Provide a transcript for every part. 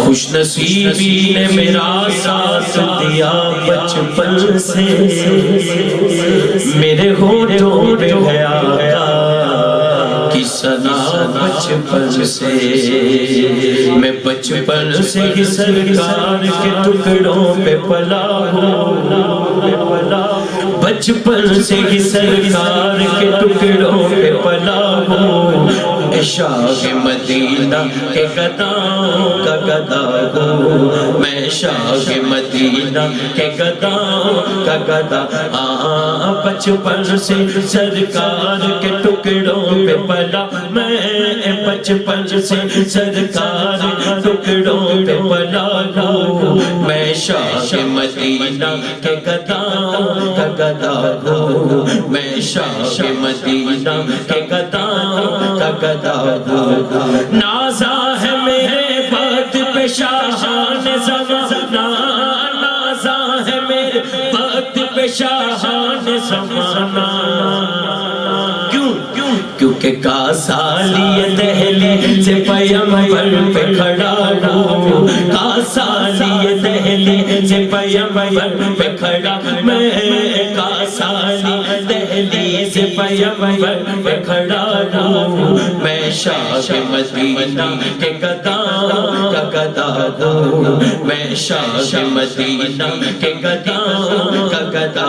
خوش نصیبی نے میرا ساتھ دیا بچپن سے، میرے ہونٹوں پہ ہے آقا کی ثنا بچپن سے، میں بچپن سے ہی سرکار کے ٹکڑوں پہ پلا ہوں، بچپن سے ہی سرکار کے ٹکڑوں پہ پلا ہوں، شاہ مدینہ کے گداؤں کا گدا ہوں، میں شاہ مدینہ کے گداؤں کا گدا، بچپن سے سرکار کے ٹکڑوں پہ پلا، میں بچپن سے سرکار کے ٹکڑوں پہ پلا ہوں، میں شاہ مدینہ کے گداؤں کا گدا ہوں، میں شاہ مدینہ کے گداؤں کا گدا ہوں، نازا ہے میرے بات پہ شاہان زمانہ، نازا ہے میرے بات پہ شاہان زمانہ، کیونکہ کاسالی دہلی سے پیمبر پہ کھڑا ہوں، کاسالی دہلی سے پیمبر پہ کھڑا، میں کاسالی دہلی سے پیمبر پہ کھڑا ہوں، میں شاہ مدینہ کے گداؤں کا گدا ہوں، میں شاہ مدینہ کے گداؤں کا گدا،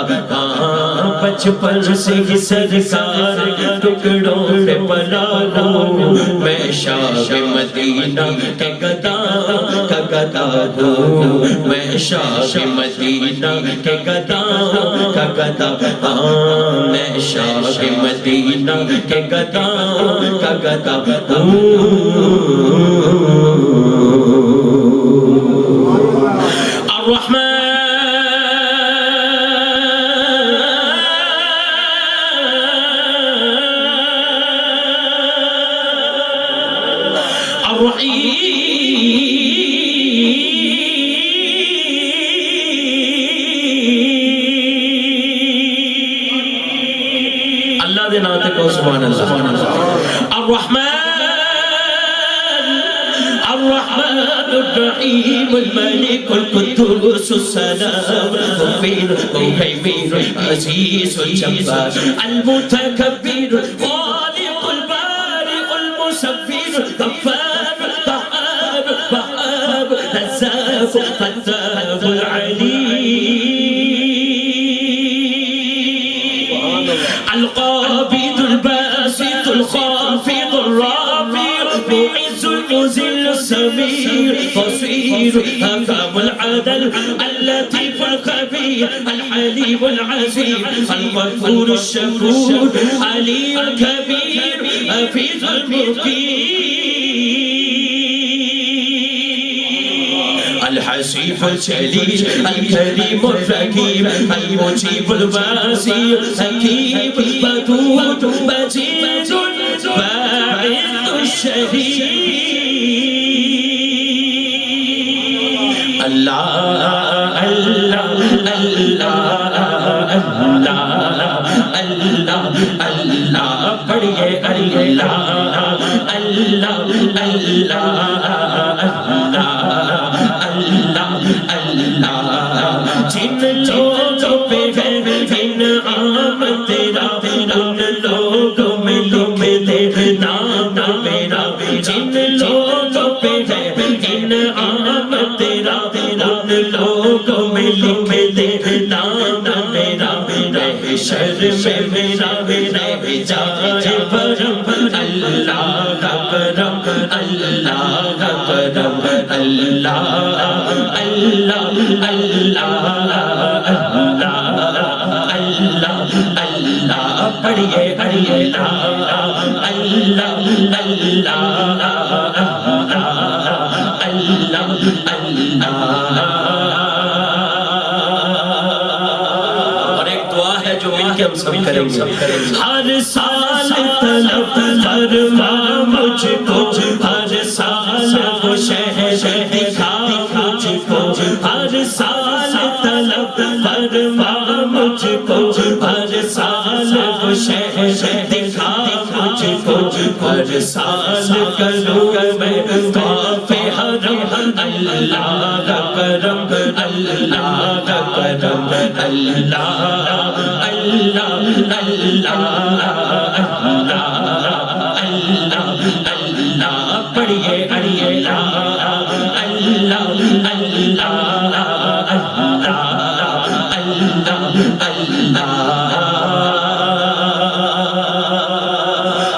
بچپن سے ہی سرکار ٹکڑوں پہ پلا ہوں، میں شاہ مدینہ کے گداؤں کا گدا ہوں، میں شاہ مدینہ کے گداؤں کا گدا، میں شاہ مدینہ کے گداؤں کا گدا الرحمن اللہ دے ناتے کو سبحان اللہ، الرحمن الرحمن الرحیم الملک القدوس السلام المؤمن المهيمن العزيز الجبار المتكبر خالق البارئ المصور غفار قهار وهاب رزاق فتاح العليم القابض الباسط الخافض الرافع المعز المذل السميع البصير حكم العدل اللطيف الخبير الحليم العزيز الغفور الشكور علي الكبير حفيظ المقيم الحسيب الجليل الكريم الرحيم المجيب الواسع الحكيم ودود مجيد باعث الشهيد اللہ اللہ اللہ اللہ اللہ پڑھئے اللہ اللہ اللہ اللہ اللہ جن لوگوں پہ ہے انعام تیرا ان لوگوں میں لکھ دے نام میرا، جن لوگوں پہ ہے انعام تیرا ان لوگوں میں لکھ دے نام میرا، محشر میں میرا رہ جائے کرم اللہ کا کرم اللہ کا کرم اللہ اللہ اللہ اللہ اللہ پڑھئے اللہ اللہ اللہ اور ایک دعا ہے جو مل کے ہم سب کریں گے، ہر سال طلب فرما مجھ کو، ہر سال وہ شہر دکھا مجھ کو، ہر سال طلب فرما مجھ کو، ہر سال وہ شہر دکھا مجھ کو، ہر سال کروں میں طواف حرم اللہ کا کرم اللہ کا کرم اللہ اللہ اللہ اللہ پڑھیے پڑھیے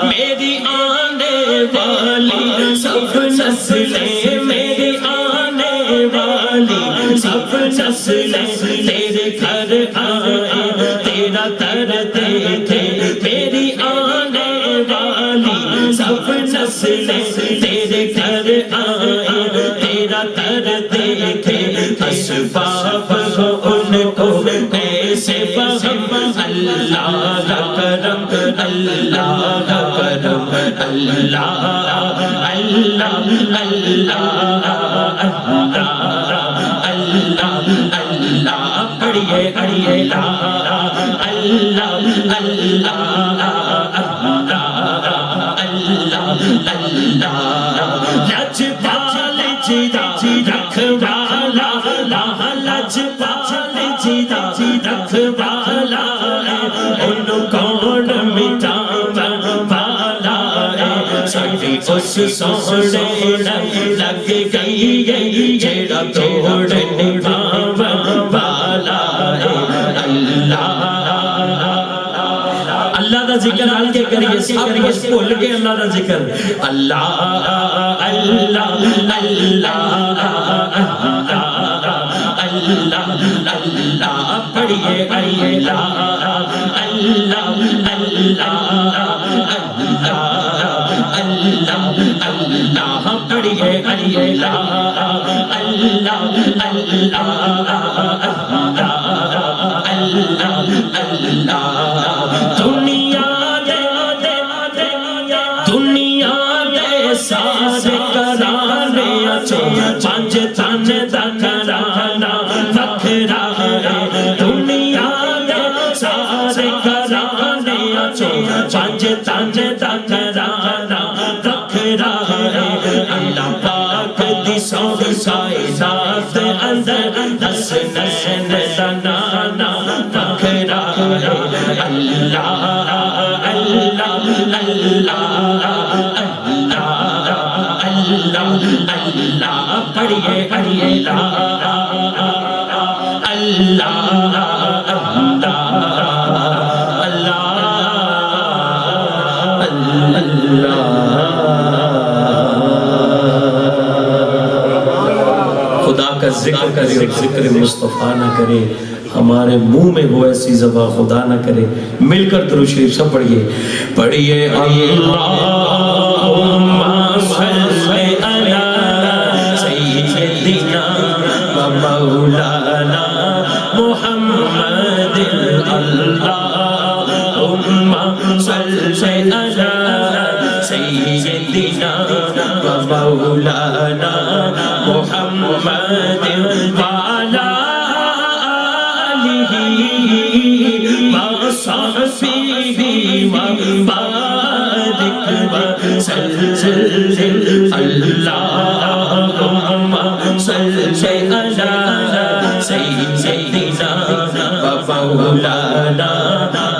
میری آنے والی سب نسلیں میری آنے والی سب نسلیں تیرے گھر آئے تیرا در دیکھے میری آنے والی سب نسلیں تیرے گھر آئے تیرا در دیکھے اسباب ہو ان کو ایسے بہم اللہ کا کرم اللہ کا کرم اللہ اللہ اللہ اللہ پڑھیے پڑھیے اللہ لجپال جی رکھوالا لجپال جی رکھوالا ان کون مٹاون والا ساڈی اس سونے لگ گئی جیڑا توڑن پاون والا اللہ دا ذکر آل کے کریے سب کچھ بھول کے اللہ دا ذکر اللہ اللہ اللہ اللہ اللہ پڑھیے پڑھیے اللہ اللہ اللہ اللہ پڑھیے پڑھیے اللہ دنیا دے سارے کرانے پانچ تن دا کرانا وکھرا ہے دنیا دے سارے کرانے پانچ تن دا کرانا وکھرا ہے اللہ پاک دی سو کائنات اندر دس نین دا نانا وکھرا ہے اللہ اللہ پڑھیے پڑھیے خدا کا ذکر کرے اور ذکر مصطفیٰ نہ کرے ہمارے منہ میں وہ ایسی زبان خدا نہ کرے مل کر درود شریف سب پڑھیے پڑھیے اللہم صلی علی سیدنا و مولانا محمد اللہم صلی علی سیدنا و مولانا محمد وعلا وصحبه وبارك وسلم اللهم صل على سيدنا ومولانا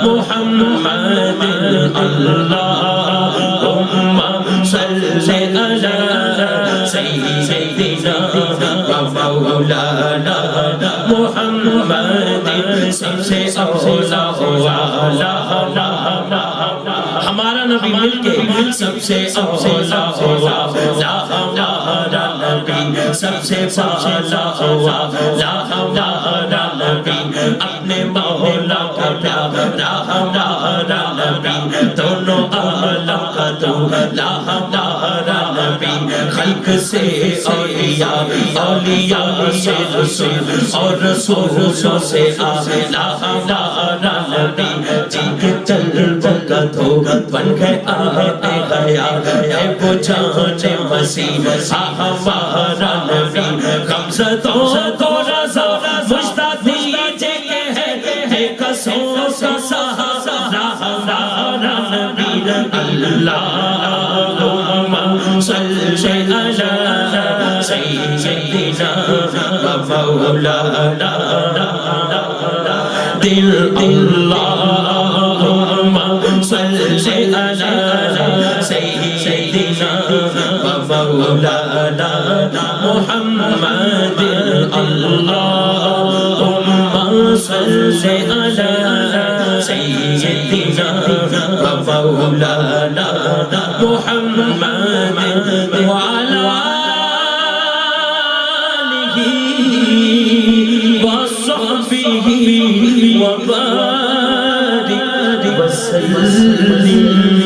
محمد اللهم صل على سيدنا ومولانا محمد سب سے اولا ہمارا نبی مل کے سب سے اولا ہمارا نبی سب سے اولا ہمارا نبی اپنے مولا کا پیارا ہمارا نبی دونوں عالم کا دولا ہمارا نبی خلق سے اولیاء اولیاء سے رسول اور رسولوں سے آلہ ہمارا نبی جنگ چل بکا دھو بن گئے آتے گیا اے وہ جان مسیح ہمارا نبی غمزتوں کو رضا مجدہ دیجے کے ہے ایک سو کا سہارا ہمارا نبی اللہم صلی علی سیدنا سيدنا ومولانا دل اللهم صل على سيدنا ومولانا محمد اللهم صل على سيدنا ومولانا محمد وعلى آله وصحبه وبارك وسلم